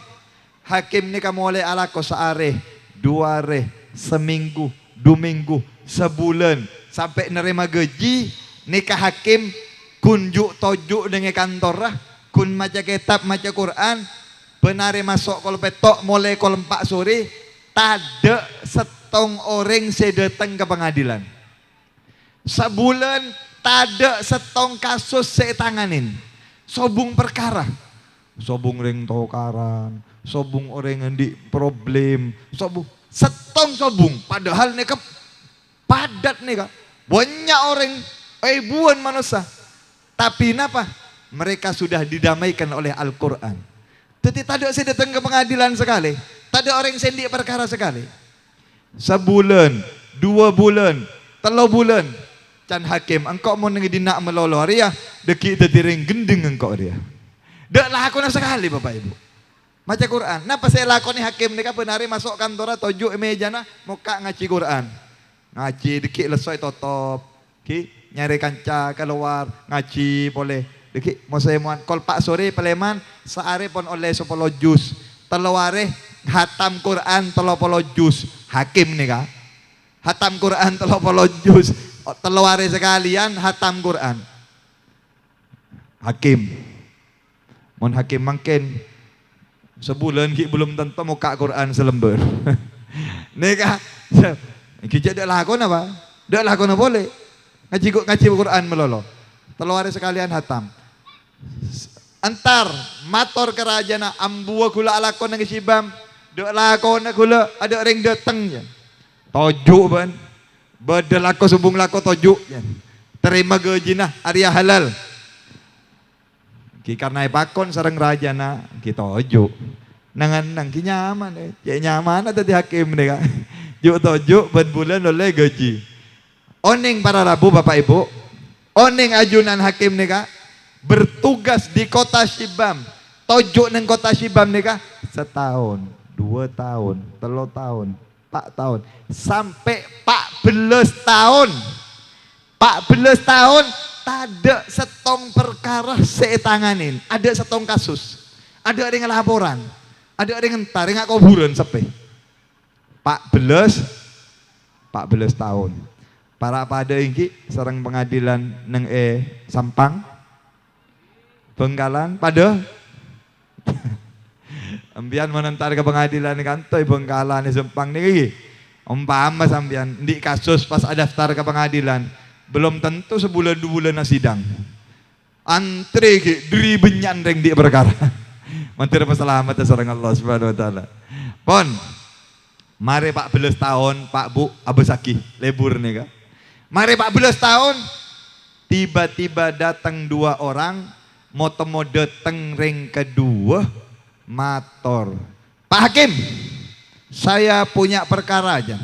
Hakim ini kamu oleh alakoh seare, 2 hari, seminggu, 2 minggu, sebulan sampai nerima gaji. Nikah hakim kunjuk tojuk dengan kantor lah. Kun maca kitab, maca Quran, benare masuk kol petok mulai kol 4 sore, tada setong orang sedatang ke pengadilan. Sebulan tada setong kasus setanganin. Sobung perkara. Sobung ring tokaran, sobung orang yang di problem, sobung setong sobung. Padahal nih padat nih kak, banyak orang, ribuan manusia. Tapi kenapa? Mereka sudah didamaikan oleh Al-Quran. Jadi tak ada saya datang ke pengadilan sekali. Tak ada orang sendik perkara sekali. Sebulan, 2 bulan, 3 bulan. Can hakim, engkau mau dinak melolor ya. Deki tetiring gendeng engkau dia. Dak lakukan sekali Bapak Ibu. Maca Quran. Napa saya lakoni hakim ni kapan hari masuk kantor tojuk meja na muka ngaji Quran. Ngaji deki lesoi totop. Ki nyari kanca keluar ngaji boleh. Deki mau saya muan kol pak sore peleman seare pon oleh 10 juz. Telaware hatam Quran 30 juz. Hakim nih kak. Hatam Quran 30 juz. Telaware sekalian hatam Quran. Hakim. Mon hakim mungkin sebulan ki belum tentu muka Quran selembar. Nih kak. Kita dak lakon apa? Dak lakon boleh. Ngaji Quran melolo. Telaware sekalian hatam. Antar mator kerajaan ambua gula alakon nang Shibam. Dok lakon gula ada orang datang ya. Tojuk ban. Badal lako subung lako tojuk ya. Terima gaji nah Arya halal. Ki karena pakon sareng raja na kita tojuk. Nangan nang ki nyaman ya nyaman tadi hakim deh kak. Juk tojuk ben bulan oleh gaji. Oning para rabu Bapak Ibu. Oning ajunan hakim nih kak. Bertugas di kota Shibam. Tojuk neng kota Shibam nih kak. 1 tahun, 2 tahun, 3 tahun, 4 tahun. Sampai 14 tahun. 14 tahun. Tada setong perkara setanganin. Ada setong kasus. Ada orang laporan. Ada orang entar nggak kuburan sepe. 14 tahun. Para pada ini sareng pengadilan neng Sampang. Bengkalan pada ambian menentar ke pengadilan kantor Bengkalan di Sampang nih. Umpama sambian di kasus pas ada daftar ke pengadilan. Belum tentu sebulan 2 bulan sidang. Antre ki dri benyan reng di perkara. Menteri Selamat sareng Allah Subhanahu wa taala. Pon. Mari 14 tahun Pak Bu abesaki lebur nih kak. Mari 14 tahun tiba-tiba datang 2 orang mau datang ring kedua mator. Pak Hakim, saya punya perkara aja.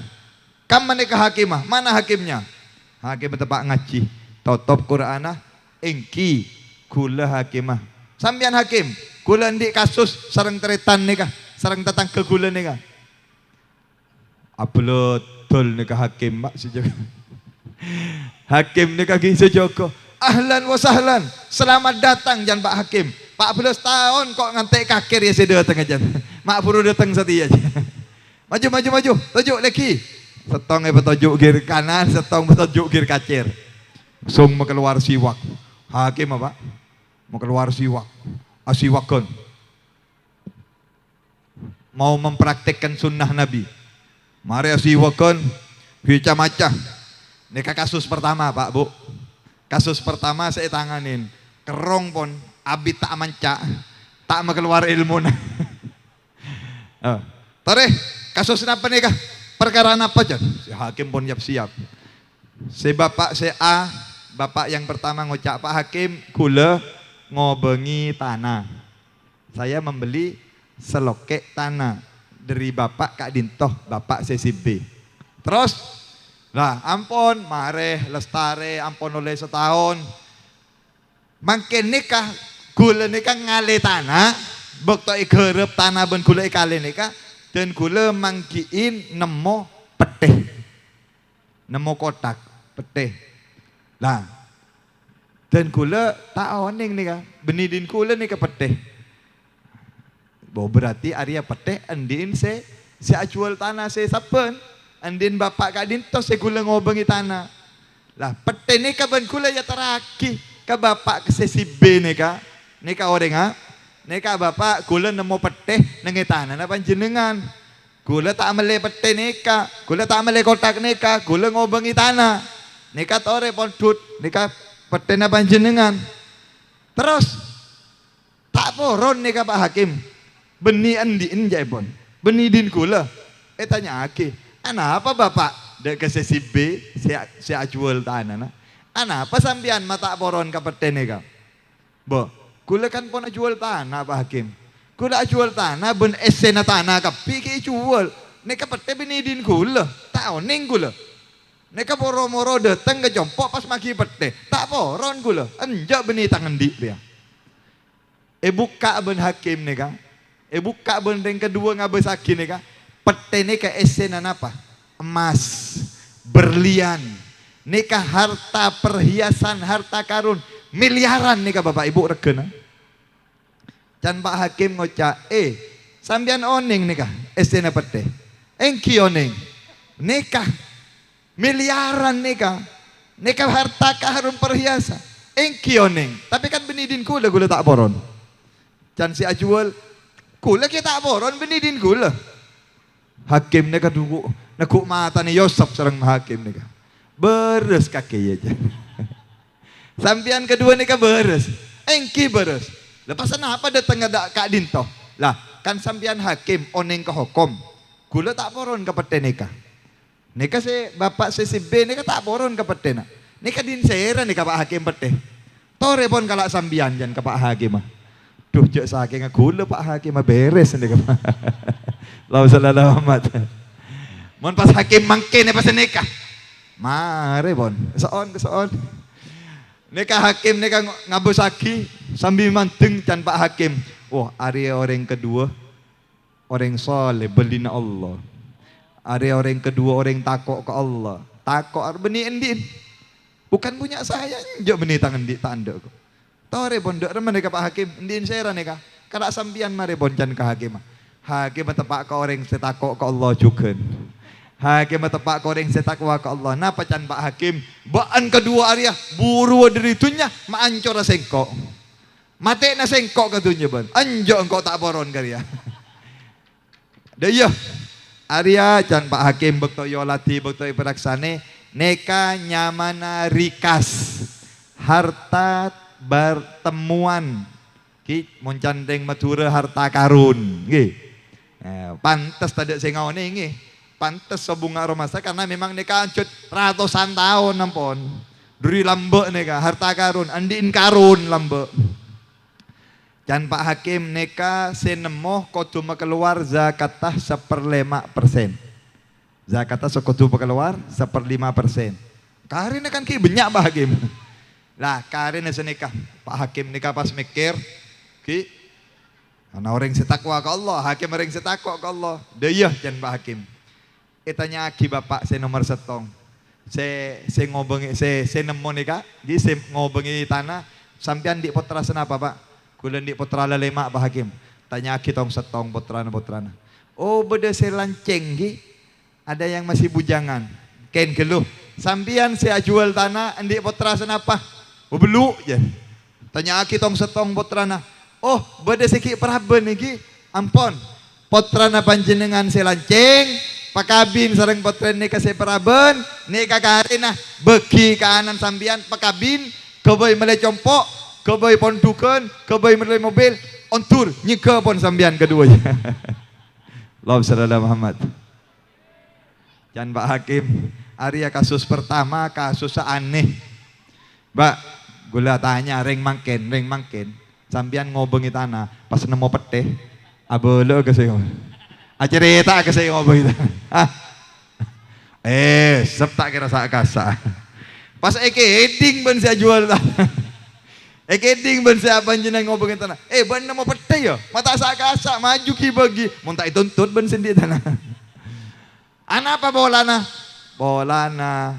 Kamu menikah hakimah, mana hakimnya? Hakim tepak ngaji. Totop Qur'anah engki kula hakimah. Sambian hakim, kula ndik kasus sareng teretan nikah, sareng tetangga kula nikah. Upload tol nikah hakim mak sejaga. Hakim nikah gini sejaga. Ahlan wa sahlan, selamat datang jan Pak Hakim. 14 tahun kok ngantek kakir ya saya datang aja. Mak buru datang setia aja. Maju, tujuk lagi. Setong petunjuk gir kanan, setong petunjuk gir kacir. Sung mau keluar siwak. Hakim apa? Mau keluar siwak. Asiwakon. Mau mempraktekkan sunnah Nabi. Mari asiwakon. Bica macah. Nikah kasus pertama Pak Bu. Kasus pertama saya tanganin. Kerong pun. Abi tak manca. Tak mau keluar ilmu. Tore, kasus apa nikah? Perkara apa aja? Si hakim pun siap. Si bapak si A, bapak yang pertama ngocak Pak Hakim, kula ngobengi tanah. Saya membeli selokek tanah dari bapak Kak Dintoh, bapak si B. Terus, lah ampun, mareh, lestare, ampun oleh setahun. Makin nikah, kula nikah ngale tanah, bukto ikerep tanah ben kula ikale nikah. Dan gula manggiin nemo petih, nemo kotak petih. Lah, dan gula tak oning nih kan, benidin gula nih ke petih. Berarti Arya petih, andin si ajual tanah si sapen, andin bapak Kak Dinto si gula ngobengi tanah. Lah, petih nih ke ben gula ya teraki ke bapak ke si B nih ka orang ha. Neka bapak kula nemu petih nengi tanah na panjenengan. Kula tak mele petih neka, kula tak mele kotak neka, kula ngobengi tanah. Neka tore pondut, neka petih na panjenengan. Terus tak poron neka Pak Hakim. Beni andiin jaipun. Beni din kula. Tanya aki, ana apa bapak? Dek ke sesi B, si ajual tanah na. Ana apa sambian mata poron ka petih neka? Bo. Kula kan pun jual tanah Pak Hakim. Kula jual tanah ben esena tanah kapi ke jual. Neka pete benidin kula. Tak oning kula. Neka moro-moro datang ke jompok pas magi pete. Tak poron kula. Enjak beni tangan di dia. Buka ben Hakim neka. Buka ben yang kedua ngabesaki neka. Pete neka esena apa? Emas, berlian. Neka harta perhiasan, harta karun. Miliaran nih Bapak Ibu regena. Dan Pak Hakim ngocak, sambian oning nih esena pete. Engki oning. Nikah miliaran nikah. Nikah harta karun perhiasan. Engki oning. Tapi kan benidin kula tak poron. Dan si ajual kula kita tak poron benidin kula. Hakim nikah dulu nakuk mata nih Yosef serang hakim nikah. Beres kaki aja. Sampian kedua nikah beres. Engki beres. Lepasan apa datang ada Kak Dinto? Lah, kan sampian hakim oning ke hukum. Gula tak poron ke pete nikah. Nikah si bapak si B nikah tak poron ke pete nak. Nikah din sera nikah Pak Hakim pete. Tore pon kalak sambian jan ke Pak Hakim mah. Duh jek saking gula Pak Hakim mah beres nikah. Lau sallallahu amat. Mon pas hakim mangke pas nikah. Mare pon. Kesoon. Neka hakim neka ngabusaki sambil manteng can Pak Hakim. Wah, area orang kedua orang soleh belina Allah. Area orang kedua orang takok ke Allah. Takok beni endin. Bukan punya saya, njok beni tangan di tanda ko. Tore pondok remen neka Pak Hakim endin sera neka. Kada sambian mare boncan ke hakim. Hakim tepak ke orang setakok ke Allah juga. Hakim tepak koreng setakwa ke Allah. Napa can Pak Hakim? Baan kedua area buru dari itunya maancor sengkok. Mate na sengkok katunya ban. Anjo engkau tak poron karya. Daya area can Pak Hakim bekto yolati bekto iperaksane neka nyamana rikas harta bertemuan ki moncandeng matura harta karun nggih. Pantes tadi saya ngawone nggih. Pantes sebunga romasa karena memang neka ancut ratusan tahun nampon. Duri lambe neka harta karun, andin karun lambe. Dan Pak Hakim neka senemoh kudu keluar zakatah 1/5%. Zakatah sekutu keluar 1/5%. Karena kan ki banyak Pak Hakim. Lah karena senikah Pak Hakim nikah pas mikir ki ana orang setakwa ke Allah, hakim orang setakwa ke Allah. Deyah jan Pak Hakim. Tanya aki bapak saya nomor setong. Saya ngobengi saya nemu nikah, jadi saya ngobengi tanah sampean di putra senapa Pak? Kula di putra lelemak Pak Hakim. Tanya aki tong setong putrana. Oh beda saya lanceng ki. Ada yang masih bujangan. Ken geluh. Sampean saya jual tanah di putra senapa? Oh belu je. Tanya aki tong setong putrana. Oh beda seki peraben iki. Ampun. Putrana panjenengan saya lanceng. Pakabin sareng potren nika saya peraben, nika karena beki kanan sambian pakabin, keboy mele compok, keboy pondukan, keboy mele mobil, ontur nyika pon sambian keduanya. Allahumma shalli ala Muhammad. Jan Pak Hakim, Arya kasus pertama kasus aneh. Mbak, gula tanya ring mangken, sambian ngobengi tanah, pas nemu peteh, abelo ke saya. Cerita ke saya ngomong itu. Sep tak kira sak kasa. Pas heading ben saya jual tanah. Heading ben saya panjenengan ngomongin tanah. Ben nama pete ya. Mata sak kasa maju ki bagi. Mun tak dituntut ben sendiri tanah. Ana apa bolana? Bolana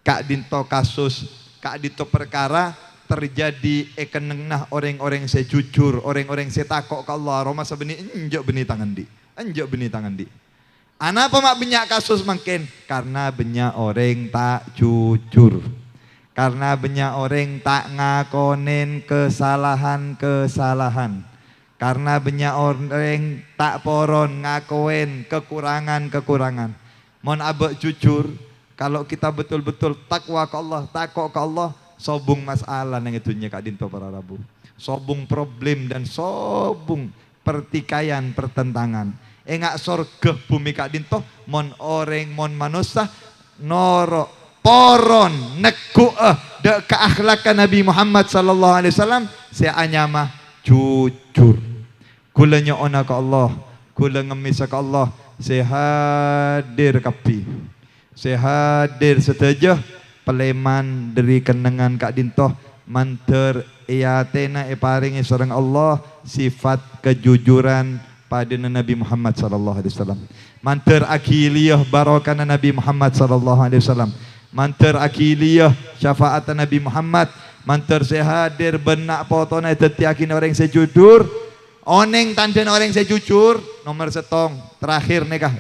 Kak Dinto kasus, Kak Dinto perkara terjadi ekenengah orang-orang saya jujur, orang-orang saya takok ke Allah. Roma sebeni enjok beni tangan di. Anjok beni tangan di. Anapa mak banyak kasus makin? Karena banyak orang tak jujur. Karena banyak orang tak ngakonin kesalahan-kesalahan. Karena banyak orang tak poron ngakoin kekurangan-kekurangan. Mohon abek jujur, kalau kita betul-betul takwa ke Allah, takok ke Allah, sobung masalah yang itunya Kak Dinto para Rabu. Sobung problem dan sobung pertikaian pertentangan. Engak sorga bumi Kak Dinto mon orang mon manusia noro poron neku de keakhlakan Nabi Muhammad sallallahu alaihi wasallam saya anyama jujur. Kula nyoona ke Allah, kula ngemis ke Allah, saya hadir kapi. Saya hadir setuju peleman dari kenangan Kak Dinto manter iatena paringi sareng Allah sifat kejujuran pada Nabi Muhammad sallallahu alaihi wasallam. Manter akiliyah barokana Nabi Muhammad sallallahu alaihi wasallam. Manter akiliyah syafaat Nabi Muhammad. Manter saya hadir benak potona tetiakin orang sejujur. Oneng tanden orang sejujur nomor setong terakhir nikah.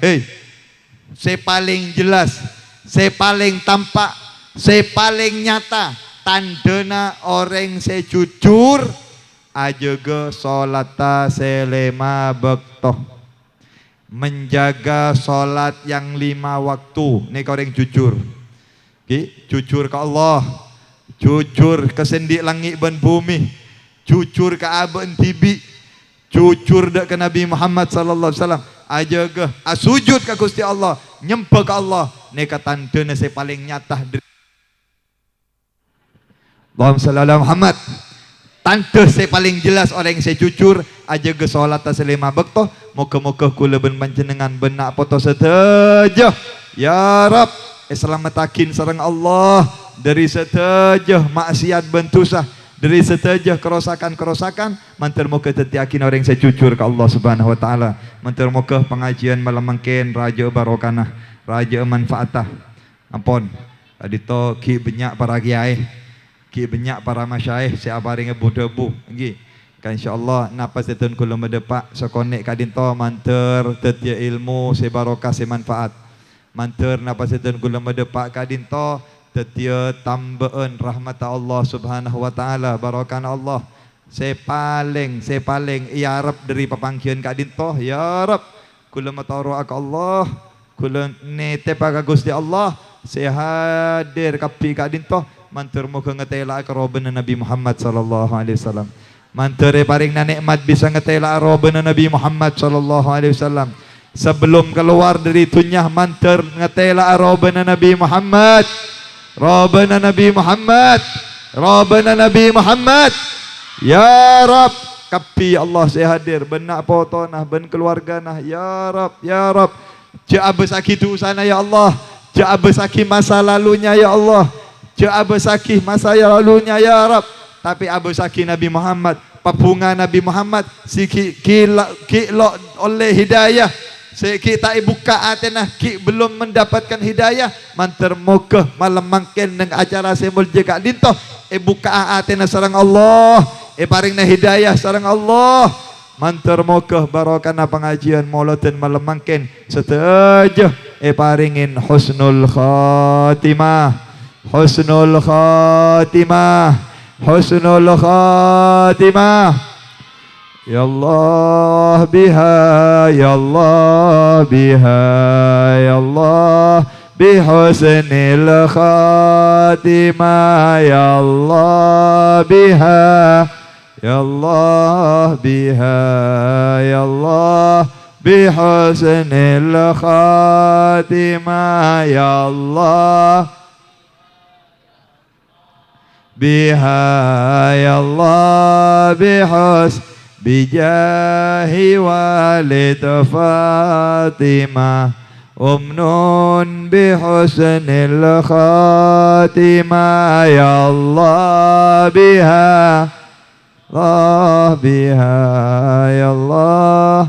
Saya paling jelas, saya paling tampak, saya paling nyata tandena orang sejujur. Ajaga solata selema bektoh, menjaga solat yang 5 waktu. Ini kau yang jujur, jujur ke Allah, jujur ke sendi langit dan bumi, jujur ke aben tibi, jujur ke Nabi Muhammad sallallahu alaihi wasallam. Ajaga sujud ke Gusti Allah, nyembah ke Allah. Ini tandanya saya paling nyata. Allahumma shalli ala Muhammad. Tante saya paling jelas orang yang saya jujur aja ke salat selima bekto moga-moga kula ben panjenengan benak foto seteja ya Rab selamatakin sareng Allah dari seteja maksiat bentusah dari seteja kerosakan mantar moga tetiakin orang yang saya jujur ke Allah Subhanahu wa taala mantar moga pengajian malam mangken raja barokana raja manfaatah ampun adito ki banyak para kiai ki banyak para masyaikh saya baring ngebu-debu nggih kan insyaallah napa setun kula medepak sekonek Kak Dinto manter tetia ilmu se barokah se manfaat manter napa setun kula medepak Kak Dinto tetia tambahan rahmat Allah Subhanahu wa taala barokah Allah saya paling ya Rab dari papangkian Kak Dinto ya Rab kula mataro ka Allah kula nete ka Gusti Allah saya hadir kapi Kak Dinto mantur moga ngetela keroben Nabi Muhammad sallallahu alaihi wasallam. Mantur paring nikmat bisa ngetela keroben Nabi Muhammad sallallahu alaihi wasallam. Sebelum keluar dari dunia mantur ngetela keroben Nabi Muhammad. Roben Nabi Muhammad. Roben Nabi Muhammad. Ya Rab, kapi Allah saya hadir benak potonah ben keluarga nah ya Rab. Ja besaki dosana ya Allah. Ja besaki masa lalunya ya Allah. Ce Abu Sakih masa yang lalunya ya Rab. Tapi Abu Sakih Nabi Muhammad, papunga Nabi Muhammad, si ki lo oleh hidayah. Ki tak buka atenah, ki belum mendapatkan hidayah. Manter mokeh malam mangken neng acara semul jeka dintoh. Buka atenah sarang Allah. Paring na hidayah sarang Allah. Mantar mokeh barokana pengajian maulatan malam mangken setuju paringin husnul khatimah, husnul khatimah, husnul khatimah. Ya Allah biha, ya Allah biha, ya Allah bihusnil khatimah, ya Allah biha, ya Allah biha, ya Allah bihusnil khatimah, ya Allah biha, ya Allah bijahi walid Fatimah umnun bihusnil khatimah, ya Allah biha, Allah biha, ya Allah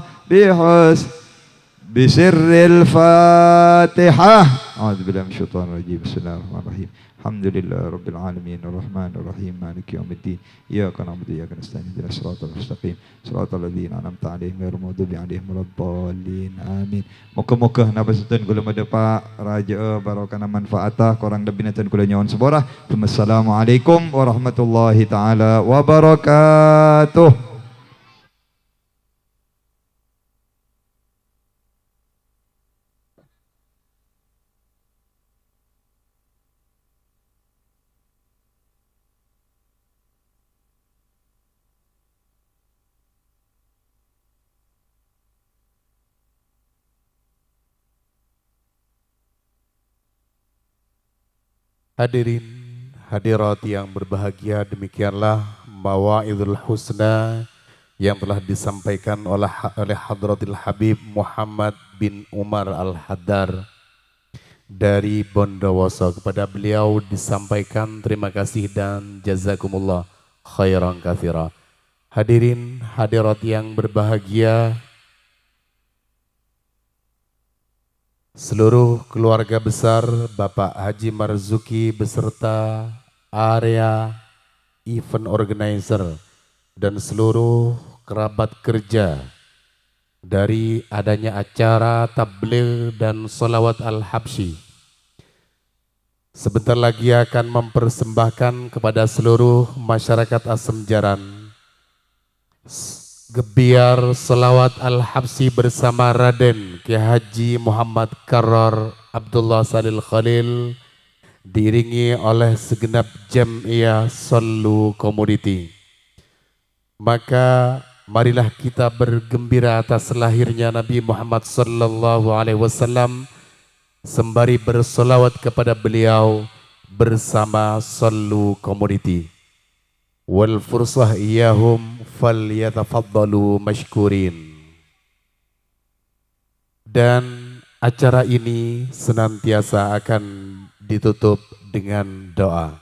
bisirril Fatihah. A'udzubillahi minasyaitonir rajim. Bismillahirrahmanirrahim. Alhamdulillah rabbil alamin arrahmanir rahim maliki yaumiddin. Iyyaka na'budu wa iyyaka nasta'in ihdinas siratal mustaqim siratal ladzina an'amta 'alaihim ghairil maghdubi 'alaihim waladdallin. Amin. Moga-moga napa setun kula made Pak raja barokana manfaatah korang debinatan kula nyawan seborah. Wassalamualaikum warahmatullahi taala wabarakatuh. Hadirin hadirat yang berbahagia, demikianlah Mawa'idul Husna yang telah disampaikan oleh Hadratil Habib Muhammad bin Umar Al-Haddar dari Bondowoso. Kepada beliau disampaikan terima kasih dan jazakumullah khairan katsira. Hadirin hadirat yang berbahagia, seluruh keluarga besar Bapak Haji Marzuki beserta area event organizer dan seluruh kerabat kerja dari adanya acara tabligh dan sholawat al-habsyi sebentar lagi akan mempersembahkan kepada seluruh masyarakat Asem Jaran gebiar selawat al-habsyi bersama Raden Ki Haji Muhammad Karrar Abdullah Salil Khalil diiringi oleh segenap Jam'iyah Sallu Community. Maka marilah kita bergembira atas lahirnya Nabi Muhammad sallallahu alaihi wasallam sembari bersolawat kepada beliau bersama Sallu Community. Wal fursah iyahum falyatafaddalu mashkurin. Dan acara ini senantiasa akan ditutup dengan doa.